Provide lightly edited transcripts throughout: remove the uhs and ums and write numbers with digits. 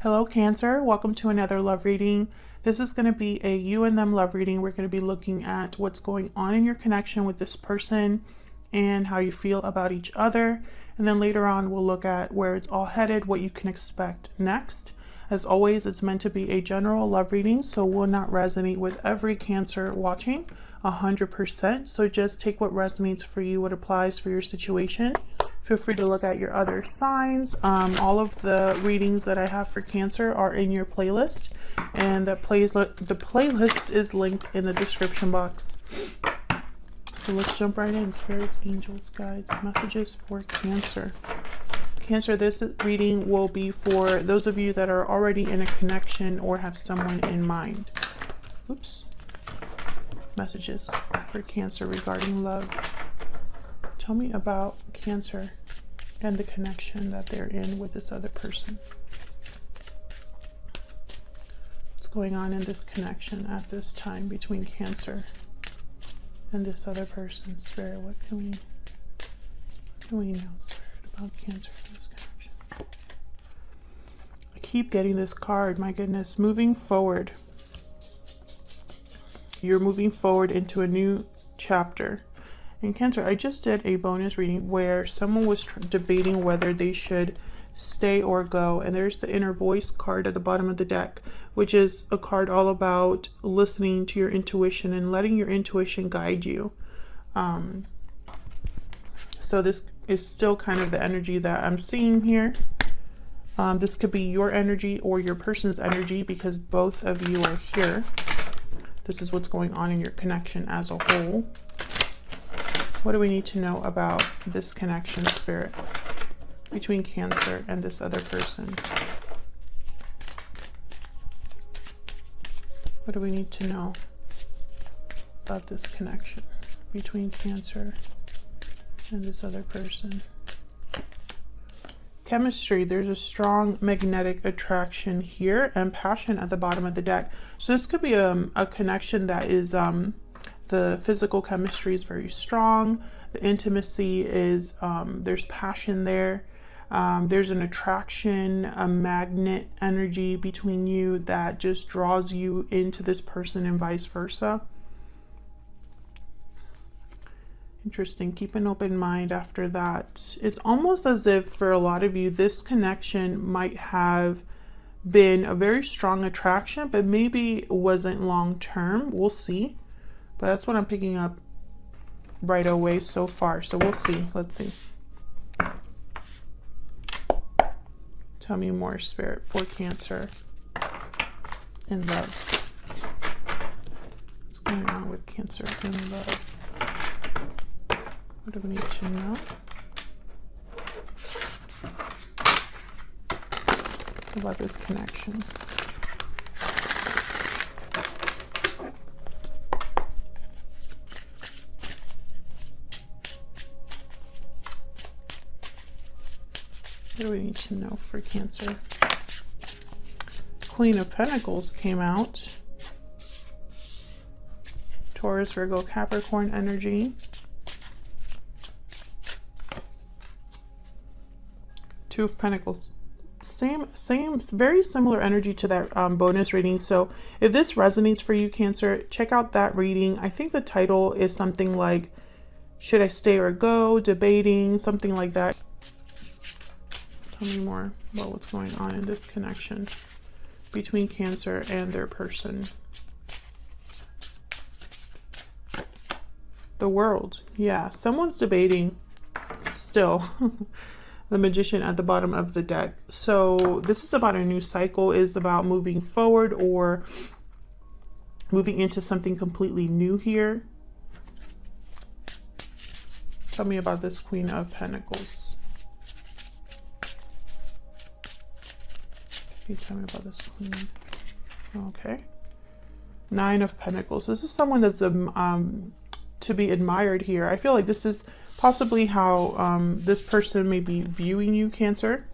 Hello Cancer, welcome to another love reading. This is going to be a you and them love reading. We're going to be looking at what's going on in your connection with this person and how you feel about each other. And then later on we'll look at where it's all headed, what you can expect next. As always, it's meant to be a general love reading, so will not resonate with every Cancer watching 100%. So just take what resonates for you, what applies for your situation. Feel free to look at your other signs. All of the readings that I have for Cancer are in your playlist, and the playlist is linked in the description box. So let's jump right in. Spirits, angels, guides, messages for Cancer. Cancer, this reading will be for those of you that are already in a connection or have someone in mind. Oops. Messages for Cancer regarding love. Tell me about Cancer and the connection that they're in with this other person. What's going on in this connection at this time between Cancer and this other person? Spirit, what can we know, Spirit, about Cancer and this connection? I keep getting this card, my goodness. Moving forward. You're moving forward into a new chapter. In Cancer, I just did a bonus reading where someone was debating whether they should stay or go. And there's the inner voice card at the bottom of the deck, which is a card all about listening to your intuition and letting your intuition guide you. So this is still kind of the energy that I'm seeing here. This could be your energy or your person's energy because both of you are here. This is what's going on in your connection as a whole. What do we need to know about this connection, Spirit, between Cancer and this other person? What do we need to know about this connection between Cancer and this other person? Chemistry, there's a strong magnetic attraction here and passion at the bottom of the deck. So this could be a connection that is the physical chemistry is very strong. The intimacy is, there's passion there. There's an attraction, a magnet energy between you that just draws you into this person and vice versa. Interesting. Keep an open mind after that. It's almost as if for a lot of you, this connection might have been a very strong attraction, but maybe wasn't long term. We'll see. But that's what I'm picking up right away so far. So we'll see. Let's see. Tell me more, Spirit, for Cancer and love. What's going on with Cancer and love? What do we need to know about this connection? What do we need to know for Cancer? Queen of Pentacles came out. Taurus, Virgo, Capricorn energy. Two of Pentacles. Same, very similar energy to that bonus reading. So if this resonates for you, Cancer, check out that reading. I think the title is something like, should I stay or go? Debating, something like that. Tell me more about what's going on in this connection between Cancer and their person. The World. Yeah, someone's debating still. The Magician at the bottom of the deck. So this is about a new cycle, is about moving forward or moving into something completely new here. Tell me about this Queen of Pentacles. Can you tell me about this Queen? Okay. Nine of Pentacles. This is someone that's to be admired here. I feel like this is possibly how this person may be viewing you, Cancer.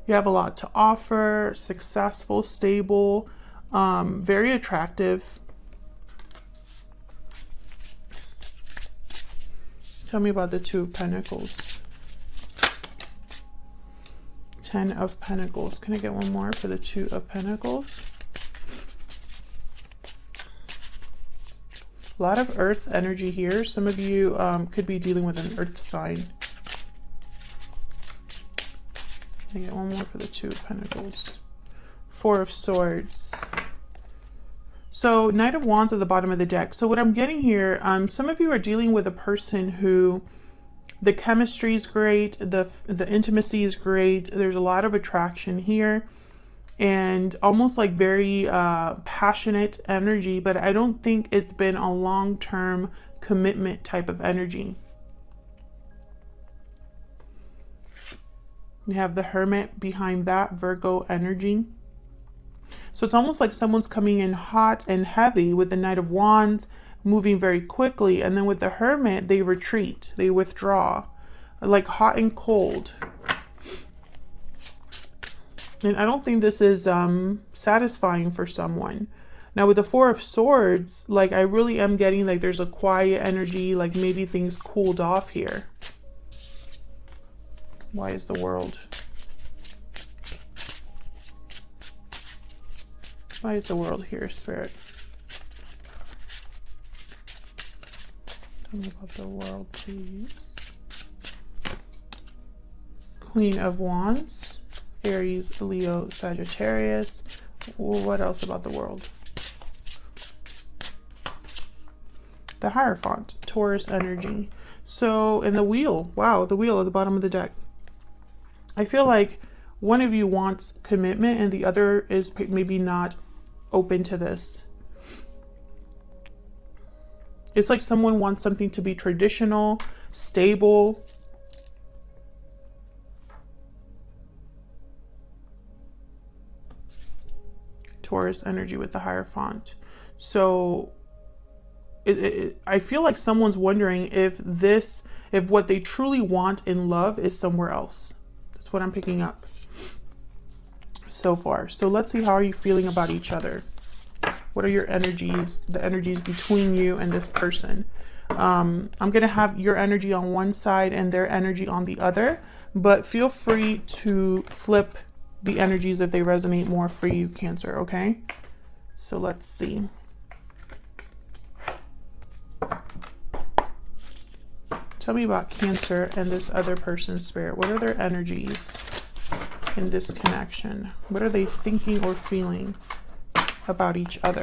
You have a lot to offer, successful, stable, very attractive. Tell me about the Two of Pentacles. Ten of Pentacles. Can I get one more for the Two of Pentacles? A lot of earth energy here. Some of you could be dealing with an earth sign. Can I get one more for the Two of Pentacles? Four of Swords. So Knight of Wands at the bottom of the deck. So what I'm getting here, some of you are dealing with a person who the chemistry is great, the intimacy is great. There's a lot of attraction here and almost like very passionate energy, but I don't think it's been a long-term commitment type of energy. You have the Hermit behind that, Virgo energy. So it's almost like someone's coming in hot and heavy with the Knight of Wands, moving very quickly. And then with the Hermit, they retreat, they withdraw, like hot and cold. And I don't think this is satisfying for someone. Now with the Four of Swords, like I really am getting like there's a quiet energy, like maybe things cooled off here. Why is the World? Why is the World here, Spirit? Tell me about the World, please. Queen of Wands, Aries, Leo, Sagittarius. What else about the World? The Hierophant, Taurus energy. So, in the Wheel, wow, the Wheel at the bottom of the deck. I feel like one of you wants commitment and the other is maybe not open to this. It's like someone wants something to be traditional, stable. Taurus energy with the Hierophant. So I feel like someone's wondering if what they truly want in love is somewhere else. That's what I'm picking up so far. So let's see, how are you feeling about each other? What are your energies, the energies between you and this person? I'm going to have your energy on one side and their energy on the other, but feel free to flip the energies if they resonate more for you, Cancer, okay? So let's see. Tell me about Cancer and this other person's spirit. What are their energies in this connection? What are they thinking or feeling about each other?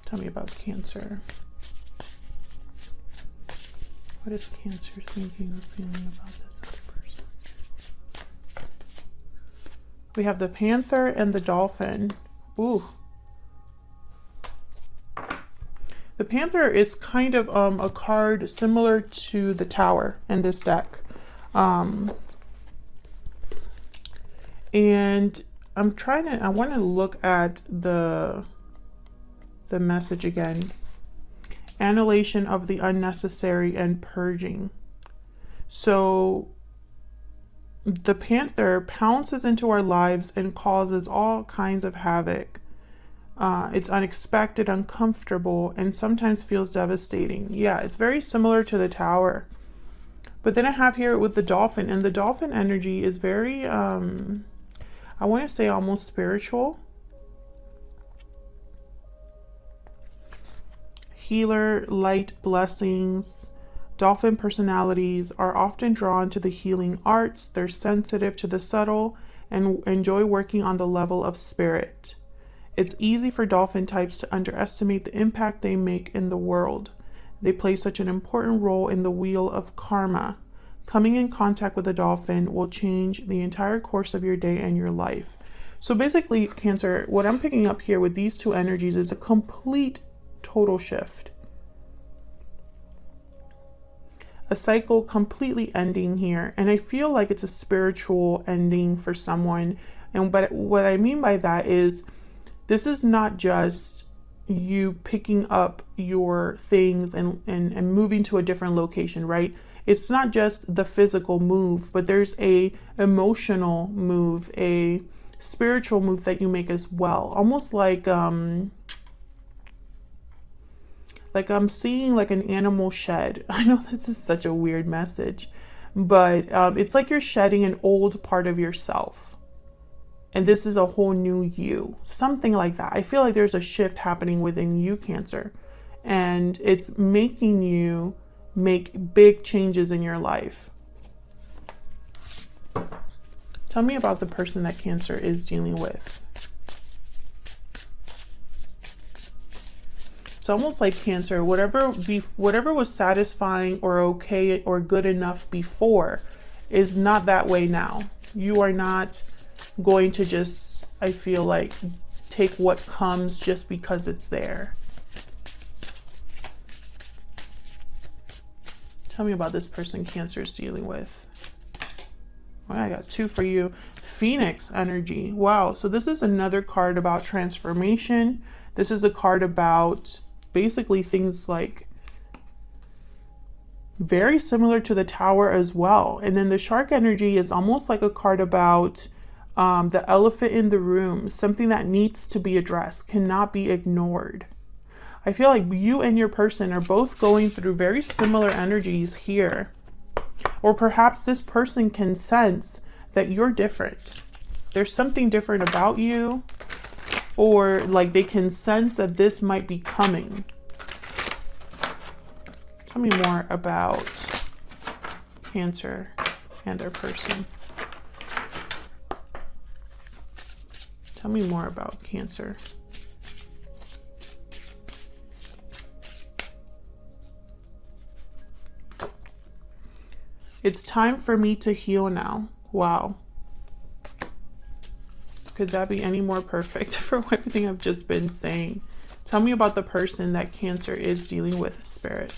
Tell me about Cancer. What is Cancer thinking or feeling about this other person? We have the Panther and the Dolphin. Ooh. The Panther is kind of a card similar to the Tower in this deck. And I want to look at the message again. Annihilation of the unnecessary and purging. So the Panther pounces into our lives and causes all kinds of havoc. It's unexpected, uncomfortable, and sometimes feels devastating. Yeah, it's very similar to the Tower. But then I have here with the Dolphin, and the Dolphin energy is very, I want to say almost spiritual. Healer, light, blessings. Dolphin personalities are often drawn to the healing arts. They're sensitive to the subtle and enjoy working on the level of spirit. It's easy for Dolphin types to underestimate the impact they make in the world. They play such an important role in the wheel of karma. Coming in contact with a Dolphin will change the entire course of your day and your life. So basically, Cancer, what I'm picking up here with these two energies is a complete total shift. A cycle completely ending here, and I feel like it's a spiritual ending for someone. But what I mean by that is this is not just you picking up your things and moving to a different location, right? It's not just the physical move, but there's a emotional move, a spiritual move that you make as well. Almost like Like I'm seeing like an animal shed. I know this is such a weird message, but it's like you're shedding an old part of yourself. And this is a whole new you. Something like that. I feel like there's a shift happening within you, Cancer. And it's making you make big changes in your life. Tell me about the person that Cancer is dealing with. It's almost like Cancer, whatever was satisfying or okay or good enough before is not that way now. You are not going to just, I feel like, take what comes just because it's there. Tell me about this person Cancer is dealing with. Well, I got 2 for you. Phoenix energy. Wow. So this is another card about transformation. This is a card about basically things like very similar to the Tower as well. And then the shark energy is almost like a card about the elephant in the room, something that needs to be addressed, cannot be ignored. I feel like you and your person are both going through very similar energies here. Or perhaps this person can sense that you're different. There's something different about you, or like they can sense that this might be coming. Tell me more about Cancer and their person. Tell me more about Cancer. It's time for me to heal now. Wow. Could that be any more perfect for everything I've just been saying? Tell me about the person that Cancer is dealing with, Spirit.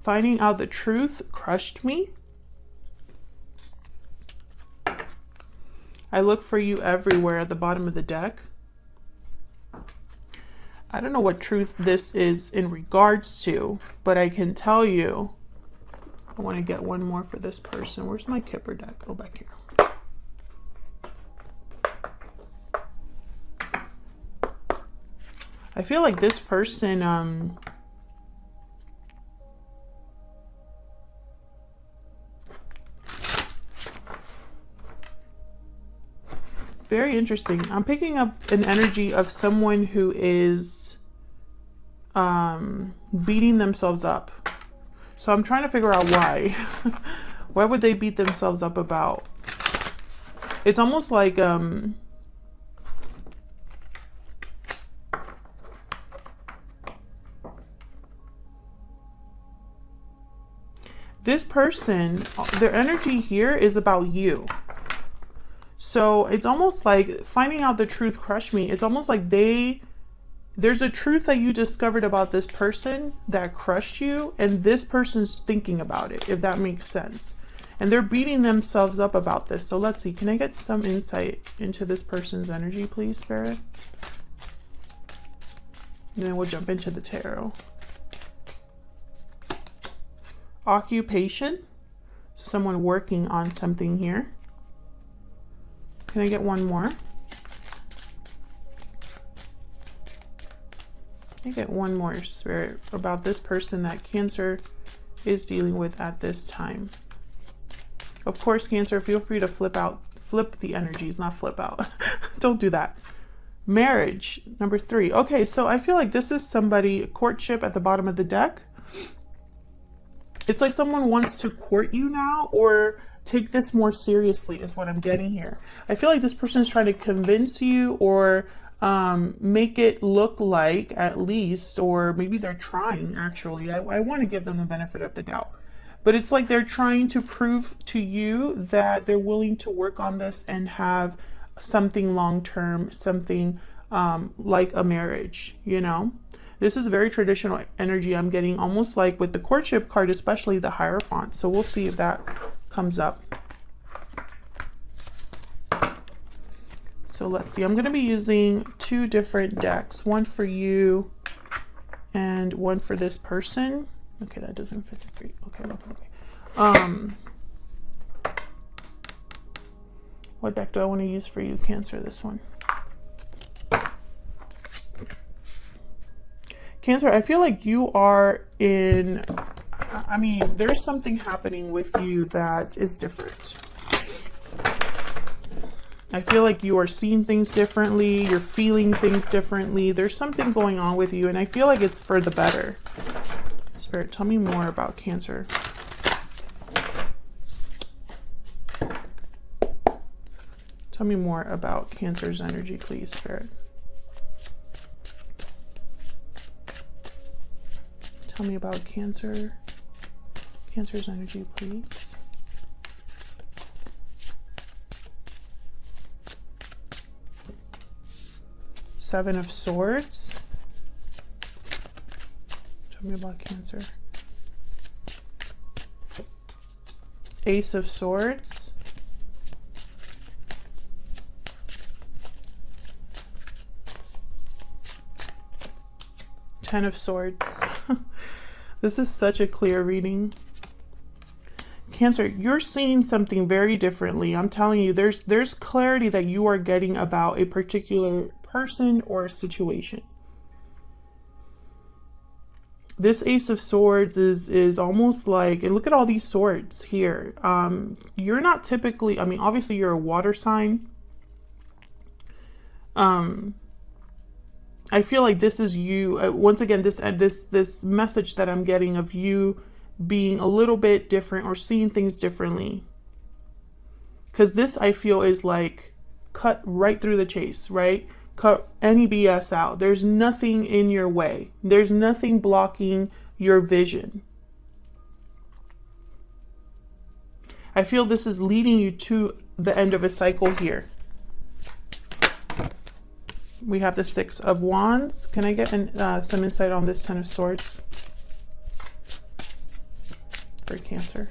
Finding out the truth crushed me. I look for you everywhere at the bottom of the deck. I don't know what truth this is in regards to, but I can tell you, I want to get one more for this person. Where's my Kipper deck? Go back here. I feel like this person, very interesting. I'm picking up an energy of someone who is beating themselves up. So I'm trying to figure out why. Why would they beat themselves up about? It's almost like this person, their energy here is about you. So it's almost like finding out the truth crushed me. It's almost like there's a truth that you discovered about this person that crushed you, and this person's thinking about it, if that makes sense. And they're beating themselves up about this. So let's see, can I get some insight into this person's energy, please, Spirit? And then we'll jump into the tarot. Occupation. So someone working on something here. Can I get one more? I get one more, Spirit, about this person that Cancer is dealing with at this time. Of course, Cancer, feel free to flip the energies, not flip out. Don't do that. Marriage, number 3. Okay, so I feel like this is somebody, courtship at the bottom of the deck. It's like someone wants to court you now, or take this more seriously is what I'm getting here. I feel like this person is trying to convince you, or make it look like, at least, or maybe they're trying, actually. I want to give them the benefit of the doubt. But it's like they're trying to prove to you that they're willing to work on this and have something long-term, something like a marriage, you know? This is very traditional energy I'm getting, almost like with the courtship card, especially the Hierophant. So we'll see if that comes up. So let's see, I'm going to be using 2 different decks, one for you and one for this person. Okay, that doesn't fit the 3. Okay. What deck do I want to use for you, Cancer? This one. Cancer, I feel like you are in, I mean, there's something happening with you that is different. I feel like you are seeing things differently. You're feeling things differently. There's something going on with you, and I feel like it's for the better. Spirit, tell me more about Cancer. Tell me more about Cancer's energy, please, Spirit. Tell me about Cancer's energy, please. Seven of Swords. Tell me about Cancer. Ace of Swords. Ten of Swords. This is such a clear reading. Cancer, you're seeing something very differently. I'm telling you, there's clarity that you are getting about a particular person or situation. This Ace of Swords is almost like, and look at all these swords here. You're not typically, I mean, obviously you're a water sign. I feel like this is you. Once again, this message that I'm getting of you being a little bit different or seeing things differently. Because this, I feel, is like cut right through the chase, right? Cut any BS out. There's nothing in your way. There's nothing blocking your vision. I feel this is leading you to the end of a cycle here. We have the Six of Wands. Can I get some insight on this Ten of Swords for Cancer?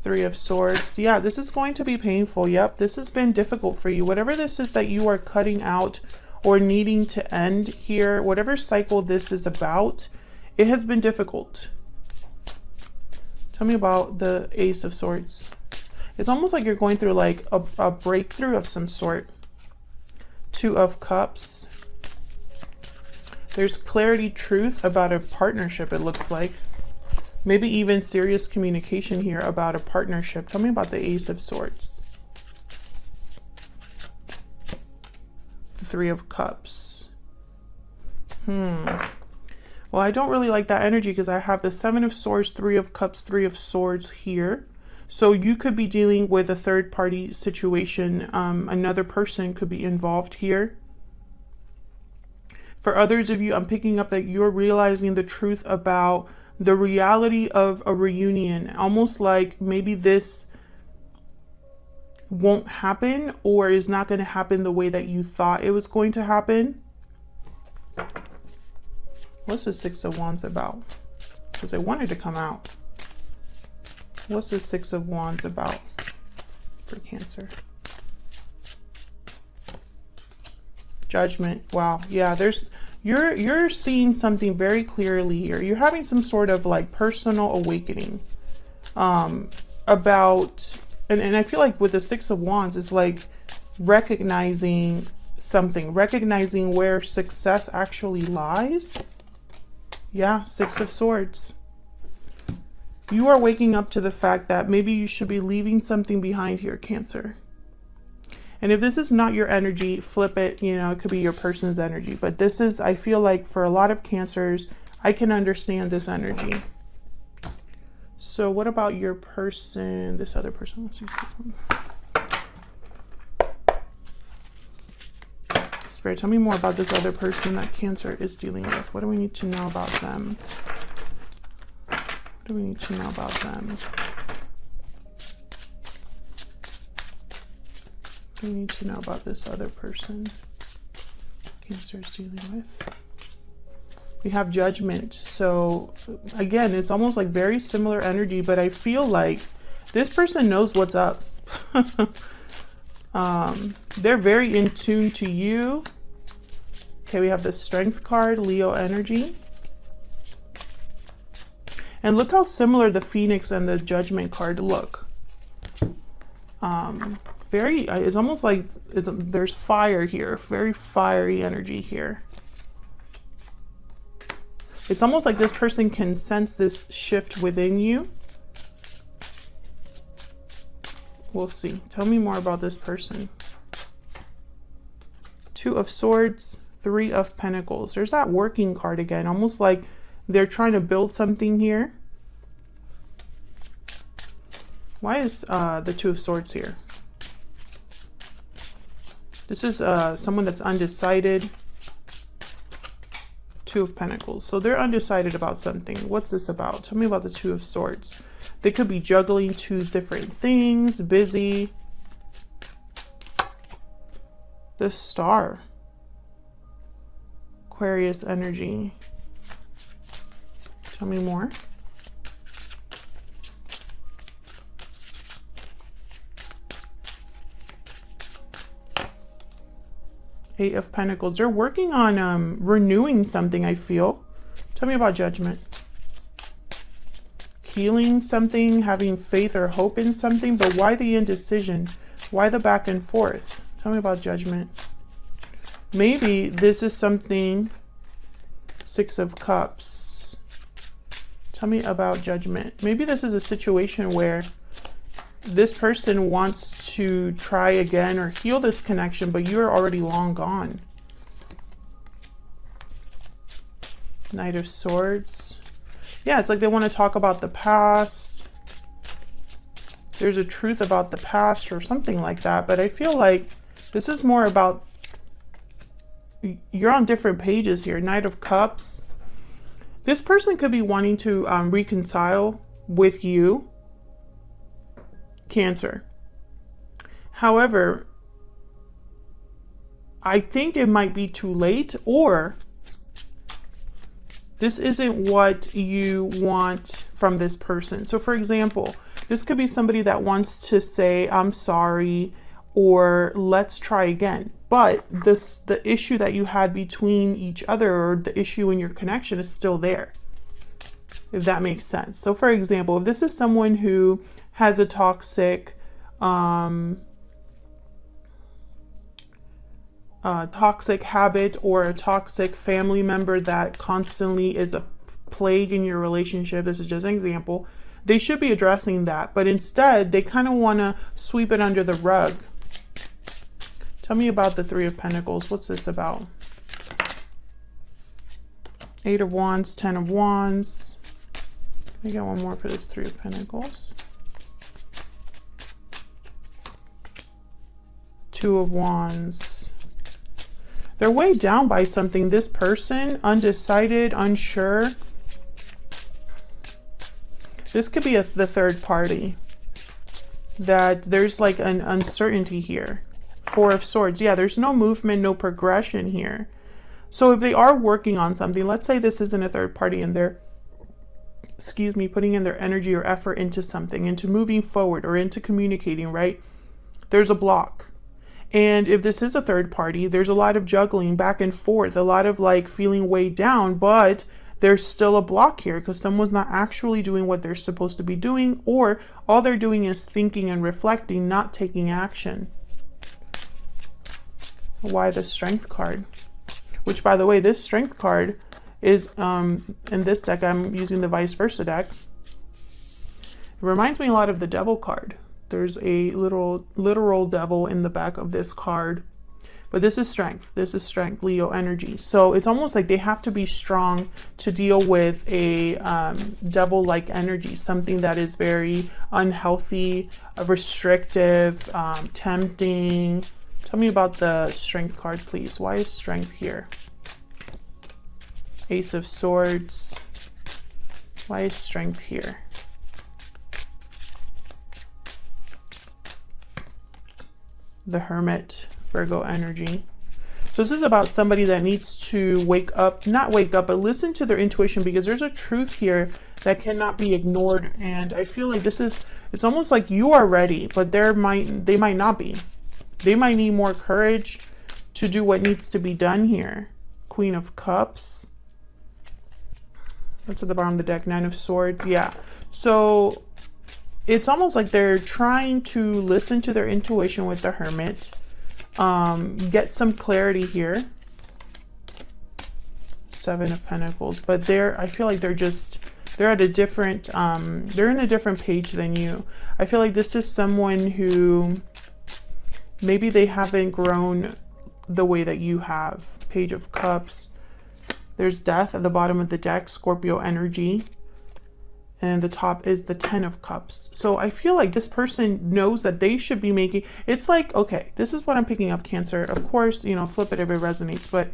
Three of Swords. Yeah, this is going to be painful. Yep, this has been difficult for you. Whatever this is that you are cutting out or needing to end here, whatever cycle this is about, it has been difficult. Tell me about the Ace of Swords. It's almost like you're going through like a breakthrough of some sort. Two of Cups. There's clarity, truth about a partnership, it looks like. Maybe even serious communication here about a partnership. Tell me about the Ace of Swords. The Three of Cups. Well, I don't really like that energy because I have the Seven of Swords, Three of Cups, Three of Swords here. So you could be dealing with a third party situation. Another person could be involved here. For others of you, I'm picking up that you're realizing the truth about the reality of a reunion. Almost like maybe this won't happen or is not going to happen the way that you thought it was going to happen. What's the Six of Wands about? Because I wanted to come out. What's the Six of Wands about for Cancer? Judgment. Wow. Yeah, you're seeing something very clearly here. You're having some sort of like personal awakening about, and I feel like with the Six of Wands, it's like recognizing something, recognizing where success actually lies. Yeah, Six of Swords. You are waking up to the fact that maybe you should be leaving something behind here, Cancer. And if this is not your energy, flip it. You know, it could be your person's energy. But this is, I feel like for a lot of Cancers, I can understand this energy. So what about your person, this other person? Let's use this one. Spirit, tell me more about this other person that Cancer is dealing with. What do we need to know about them? What do we need to know about them? What do we need to know about this other person Cancer is dealing with? We have Judgment. So again, it's almost like very similar energy, but I feel like this person knows what's up. They're very in tune to you. Okay, we have the Strength card, Leo energy. And look how similar the Phoenix and the Judgment card look. It's almost like there's fire here, very fiery energy here. It's almost like this person can sense this shift within you. We'll see. Tell me more about this person. Two of Swords, Three of Pentacles. There's that working card again, almost like they're trying to build something here. Why is the Two of Swords here? This is someone that's undecided. Two of Pentacles. So they're undecided about something. What's this about? Tell me about the Two of Swords. They could be juggling two different things, busy. The Star. Aquarius energy. Tell me more. Eight of Pentacles. They're working on renewing something, I feel. Tell me about Judgment. Healing something, having faith or hope in something, but why the indecision? Why the back and forth? Tell me about Judgment. Maybe this is something. Six of Cups. Tell me about Judgment. Maybe this is a situation where this person wants to try again or heal this connection, but you're already long gone. Knight of Swords. Yeah, it's like they want to talk about the past. There's a truth about the past or something like that, but I feel like this is more about you're on different pages here. Knight of Cups. This person could be wanting to reconcile with you, Cancer. However, I think it might be too late, or this isn't what you want from this person. So for example, this could be somebody that wants to say, I'm sorry, or let's try again. But the issue that you had between each other, or the issue in your connection, is still there, if that makes sense. So for example, if this is someone who has a toxic habit or a toxic family member that constantly is a plague in your relationship, this is just an example, they should be addressing that, but instead they kind of want to sweep it under the rug. Tell me about the Three of Pentacles. What's this about? Eight of Wands, Ten of Wands. I got one more for this Three of Pentacles. Two of Wands. They're weighed down by something. This person, undecided, unsure. This could be the third party. That there's like an uncertainty here. Four of Swords. Yeah, there's no movement, no progression here. So if they are working on something, let's say this isn't a third party and they're, putting in their energy or effort into something, into moving forward or into communicating, right? There's a block. And if this is a third party, there's a lot of juggling back and forth, a lot of like feeling weighed down, but there's still a block here because someone's not actually doing what they're supposed to be doing, or all they're doing is thinking and reflecting, not taking action. Why the Strength card? Which, by the way, this Strength card is, in this deck, I'm using the vice versa deck. It reminds me a lot of the Devil card. There's a literal devil in the back of this card. But this is strength. This is strength, Leo energy. So it's almost like they have to be strong to deal with a devil-like energy, something that is very unhealthy, restrictive, tempting. Tell me about the Strength card, please. Why is Strength here? Ace of Swords. Why is Strength here? The Hermit, Virgo energy. So this is about somebody that needs to wake up, not wake up, but listen to their intuition, because there's a truth here that cannot be ignored. And I feel like it's almost like you are ready, but they might not be. They might need more courage to do what needs to be done here. Queen of Cups. That's at the bottom of the deck. Nine of Swords. Yeah. So it's almost like they're trying to listen to their intuition with the Hermit, get some clarity here. Seven of Pentacles, but I feel like they're at a different, they're in a different page than you. I feel like this is someone who maybe they haven't grown the way that you have. Page of Cups. There's Death at the bottom of the deck, Scorpio energy. And the top is the 10 of Cups. So I feel like this person knows that they should be making, it's like, okay, this is what I'm picking up, Cancer. Of course, you know, flip it if it resonates, but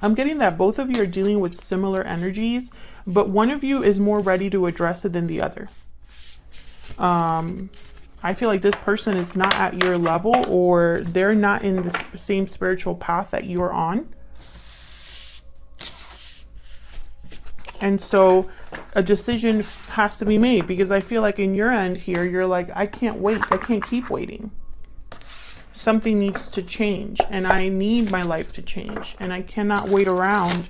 I'm getting that both of you are dealing with similar energies, but one of you is more ready to address it than the other. I feel like this person is not at your level, or they're not in the same spiritual path that you're on. And so a decision has to be made, because I feel like in your end here, you're like, I can't wait. I can't keep waiting. Something needs to change, and I need my life to change, and I cannot wait around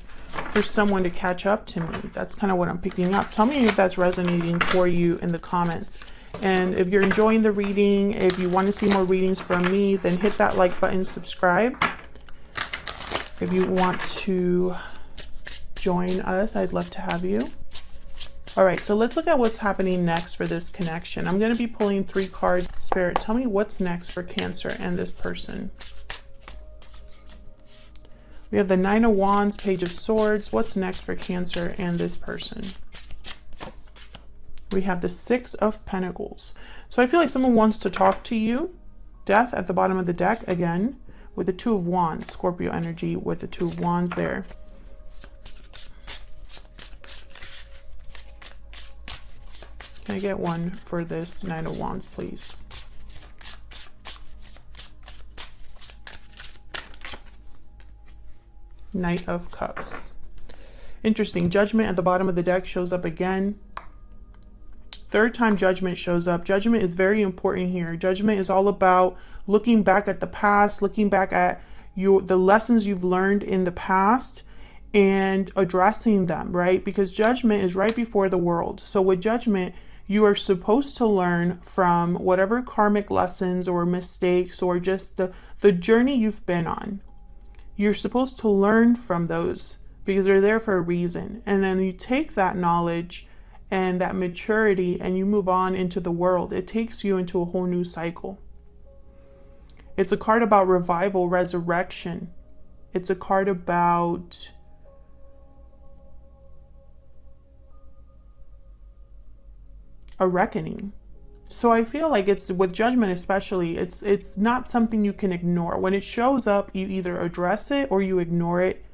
for someone to catch up to me. That's kind of what I'm picking up. Tell me if that's resonating for you in the comments. And if you're enjoying the reading, if you want to see more readings from me, then hit that like button, subscribe. If you want to join us, I'd love to have you. All right, so let's look at what's happening next for this connection. I'm going to be pulling 3 cards. Spirit, tell me what's next for Cancer and this person. We have the 9 of Wands, Page of Swords. What's next for Cancer and this person? We have the 6 of Pentacles. So I feel like someone wants to talk to you. Death at the bottom of the deck again, with the 2 of Wands, Scorpio energy with the 2 of Wands there. Can I get one for this 9 of Wands, please? Knight of Cups. Interesting. Judgment at the bottom of the deck shows up again. 3rd time Judgment shows up. Judgment is very important here. Judgment is all about looking back at the past, looking back at the lessons you've learned in the past and addressing them, right? Because Judgment is right before the World. So with Judgment, you are supposed to learn from whatever karmic lessons or mistakes or just the journey you've been on. You're supposed to learn from those because they're there for a reason. And then you take that knowledge and that maturity and you move on into the world. It takes you into a whole new cycle. It's a card about revival, resurrection. It's a card about a reckoning. So I feel like it's with Judgment especially, it's not something you can ignore. When it shows up, you either address it or you ignore it,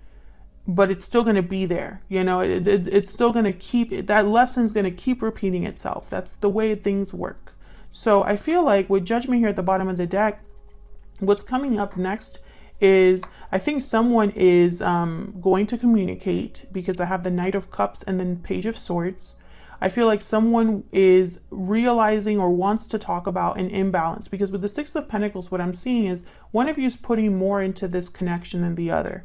but it's still going to be there. You know, it's still going to keep, that lesson's going to keep repeating itself. That's the way things work. So I feel like with Judgment here at the bottom of the deck, what's coming up next is, I think someone is going to communicate, because I have the Knight of Cups and then Page of Swords. I feel like someone is realizing or wants to talk about an imbalance, because with the 6 of Pentacles, what I'm seeing is one of you is putting more into this connection than the other.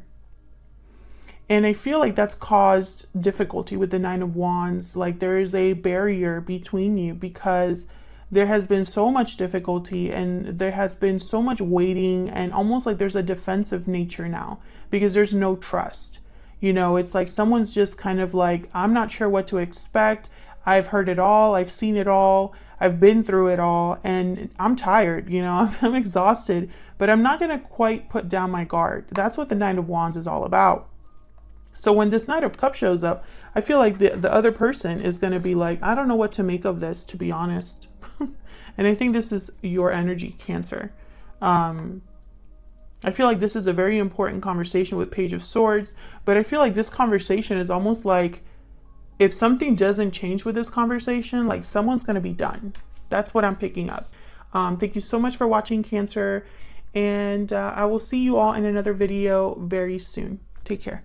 And I feel like that's caused difficulty with the 9 of Wands. Like there is a barrier between you because there has been so much difficulty and there has been so much waiting, and almost like there's a defensive nature now because there's no trust. You know, it's like someone's just kind of like, I'm not sure what to expect. I've heard it all. I've seen it all. I've been through it all, and I'm tired, you know, I'm exhausted, but I'm not going to quite put down my guard. That's what the 9 of Wands is all about. So when this Knight of Cups shows up, I feel like the other person is going to be like, I don't know what to make of this, to be honest. And I think this is your energy, Cancer. I feel like this is a very important conversation with Page of Swords, but I feel like this conversation is almost like, if something doesn't change with this conversation, like someone's going to be done. That's what I'm picking up. Thank you so much for watching, Cancer, and I will see you all in another video very soon. Take care.